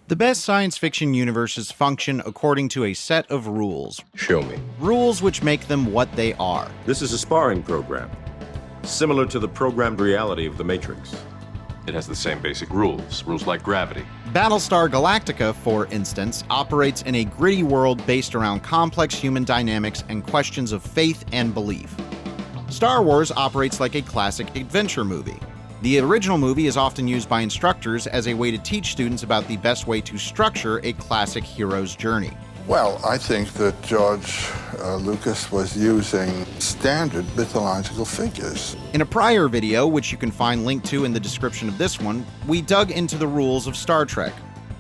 The best science fiction universes function according to a set of rules. Show me. Rules which make them what they are. This is a sparring program, similar to the programmed reality of The Matrix. It has the same basic rules like gravity. Battlestar Galactica, for instance, operates in a gritty world based around complex human dynamics and questions of faith and belief. Star Wars operates like a classic adventure movie. The original movie is often used by instructors as a way to teach students about the best way to structure a classic hero's journey. Well, I think that George Lucas was using standard mythological figures. In a prior video, which you can find linked to in the description of this one, we dug into the rules of Star Trek.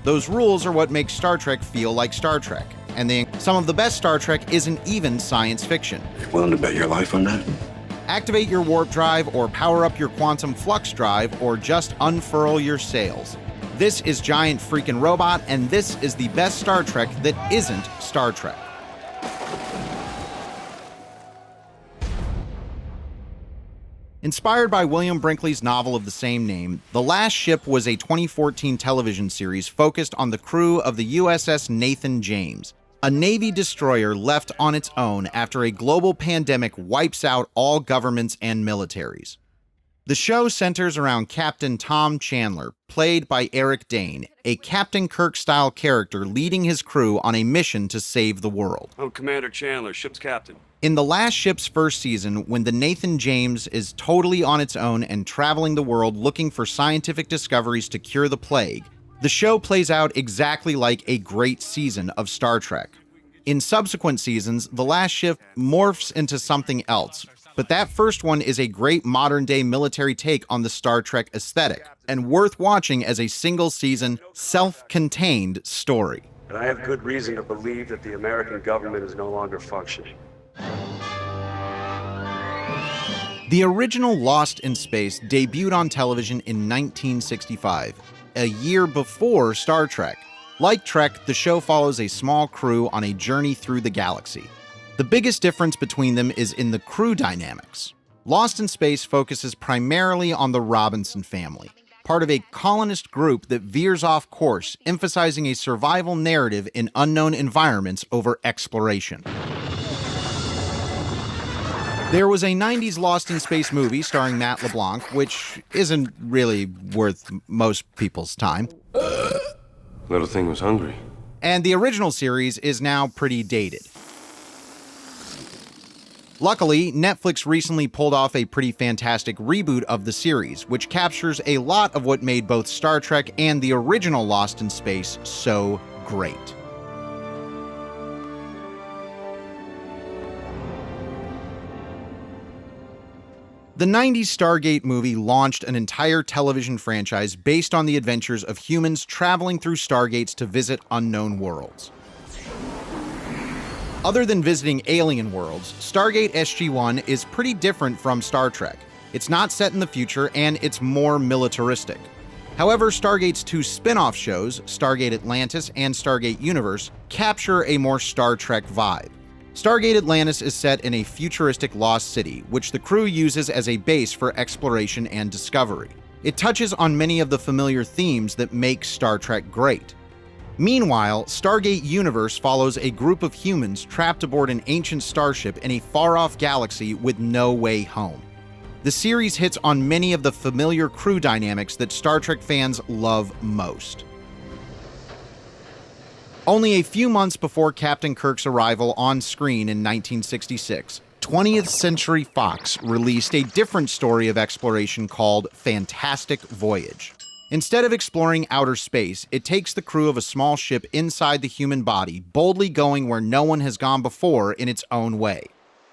Those rules are what make Star Trek feel like Star Trek, and some of the best Star Trek isn't even science fiction. You willing to bet your life on that? Activate your warp drive, or power up your quantum flux drive, or just unfurl your sails. This is Giant Freakin' Robot, and this is the best Star Trek that isn't Star Trek. Inspired by William Brinkley's novel of the same name, The Last Ship was a 2014 television series focused on the crew of the USS Nathan James, a Navy destroyer left on its own after a global pandemic wipes out all governments and militaries. The show centers around Captain Tom Chandler, played by Eric Dane, a Captain Kirk-style character leading his crew on a mission to save the world. I'm Commander Chandler, ship's captain. In The Last Ship's first season, when the Nathan James is totally on its own and traveling the world looking for scientific discoveries to cure the plague, the show plays out exactly like a great season of Star Trek. In subsequent seasons, The Last Ship morphs into something else, but that first one is a great modern-day military take on the Star Trek aesthetic, and worth watching as a single-season, self-contained story. And I have good reason to believe that the American government is no longer functioning. The original Lost in Space debuted on television in 1965, a year before Star Trek. Like Trek, the show follows a small crew on a journey through the galaxy. The biggest difference between them is in the crew dynamics. Lost in Space focuses primarily on the Robinson family, part of a colonist group that veers off course, emphasizing a survival narrative in unknown environments over exploration. There was a 90s Lost in Space movie starring Matt LeBlanc, which isn't really worth most people's time. Little thing was hungry. And the original series is now pretty dated. Luckily, Netflix recently pulled off a pretty fantastic reboot of the series, which captures a lot of what made both Star Trek and the original Lost in Space so great. The 90s Stargate movie launched an entire television franchise based on the adventures of humans traveling through Stargates to visit unknown worlds. Other than visiting alien worlds, Stargate SG-1 is pretty different from Star Trek. It's not set in the future, and it's more militaristic. However, Stargate's two spin-off shows, Stargate Atlantis and Stargate Universe, capture a more Star Trek vibe. Stargate Atlantis is set in a futuristic lost city, which the crew uses as a base for exploration and discovery. It touches on many of the familiar themes that make Star Trek great. Meanwhile, Stargate Universe follows a group of humans trapped aboard an ancient starship in a far-off galaxy with no way home. The series hits on many of the familiar crew dynamics that Star Trek fans love most. Only a few months before Captain Kirk's arrival on screen in 1966, 20th Century Fox released a different story of exploration called Fantastic Voyage. Instead of exploring outer space, it takes the crew of a small ship inside the human body, boldly going where no one has gone before in its own way.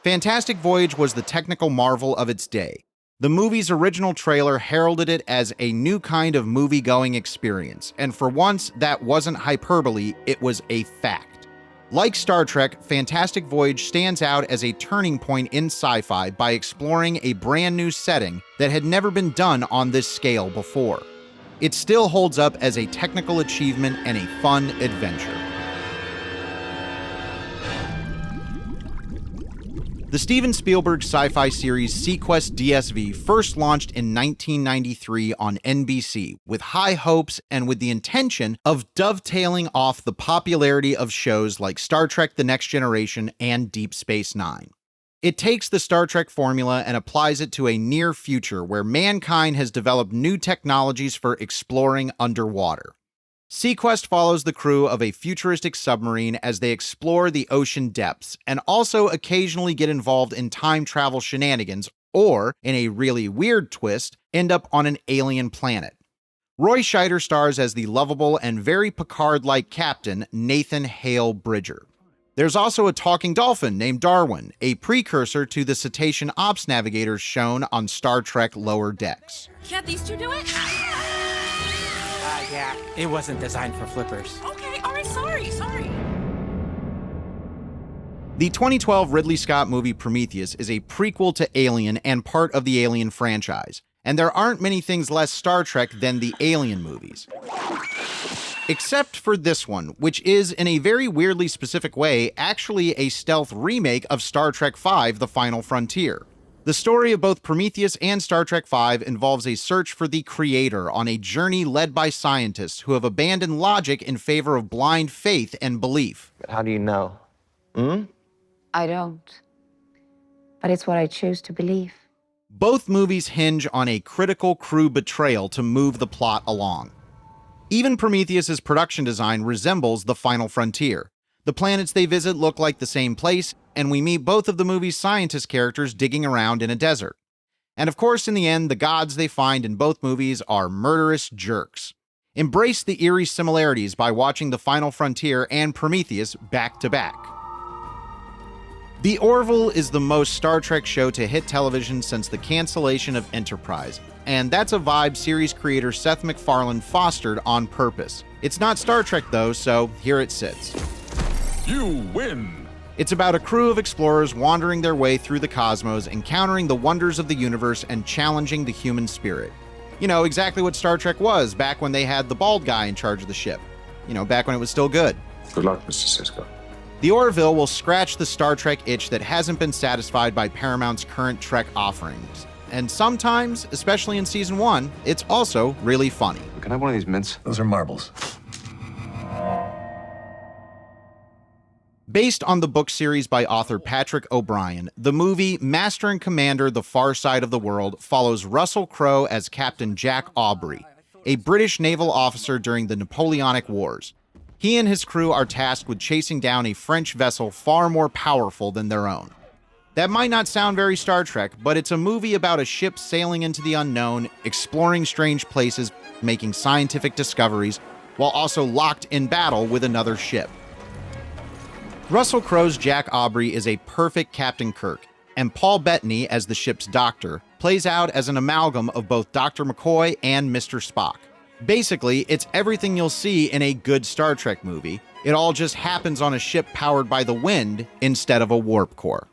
Fantastic Voyage was the technical marvel of its day. The movie's original trailer heralded it as a new kind of movie-going experience, and for once, that wasn't hyperbole, it was a fact. Like Star Trek, Fantastic Voyage stands out as a turning point in sci-fi by exploring a brand new setting that had never been done on this scale before. It still holds up as a technical achievement and a fun adventure. The Steven Spielberg sci-fi series SeaQuest DSV first launched in 1993 on NBC with high hopes and with the intention of dovetailing off the popularity of shows like Star Trek: The Next Generation and Deep Space Nine. It takes the Star Trek formula and applies it to a near future where mankind has developed new technologies for exploring underwater. SeaQuest follows the crew of a futuristic submarine as they explore the ocean depths and also occasionally get involved in time travel shenanigans or, in a really weird twist, end up on an alien planet. Roy Scheider stars as the lovable and very Picard-like captain, Nathan Hale Bridger. There's also a talking dolphin named Darwin, a precursor to the cetacean ops navigators shown on Star Trek Lower Decks. Can't these two do it? Yeah, it wasn't designed for flippers. Okay, all right, sorry. The 2012 Ridley Scott movie Prometheus is a prequel to Alien and part of the Alien franchise, and there aren't many things less Star Trek than the Alien movies. Except for this one, which is, in a very weirdly specific way, actually a stealth remake of Star Trek V: The Final Frontier. The story of both Prometheus and Star Trek V involves a search for the Creator on a journey led by scientists who have abandoned logic in favor of blind faith and belief. How do you know? I don't. But it's what I choose to believe. Both movies hinge on a critical crew betrayal to move the plot along. Even Prometheus's production design resembles The Final Frontier. The planets they visit look like the same place, and we meet both of the movie's scientist characters digging around in a desert. And of course, in the end, the gods they find in both movies are murderous jerks. Embrace the eerie similarities by watching The Final Frontier and Prometheus back to back. The Orville is the most Star Trek show to hit television since the cancellation of Enterprise, and that's a vibe series creator Seth MacFarlane fostered on purpose. It's not Star Trek though, so here it sits. You win! It's about a crew of explorers wandering their way through the cosmos, encountering the wonders of the universe and challenging the human spirit. You know, exactly what Star Trek was back when they had the bald guy in charge of the ship. You know, back when it was still good. Good luck, Mr. Sisko. The Orville will scratch the Star Trek itch that hasn't been satisfied by Paramount's current Trek offerings. And sometimes, especially in season 1, it's also really funny. Can I have one of these mints? Those are marbles. Based on the book series by author Patrick O'Brien, the movie Master and Commander: The Far Side of the World follows Russell Crowe as Captain Jack Aubrey, a British naval officer during the Napoleonic Wars. He and his crew are tasked with chasing down a French vessel far more powerful than their own. That might not sound very Star Trek, but it's a movie about a ship sailing into the unknown, exploring strange places, making scientific discoveries, while also locked in battle with another ship. Russell Crowe's Jack Aubrey is a perfect Captain Kirk, and Paul Bettany, as the ship's doctor, plays out as an amalgam of both Dr. McCoy and Mr. Spock. Basically, it's everything you'll see in a good Star Trek movie. It all just happens on a ship powered by the wind instead of a warp core.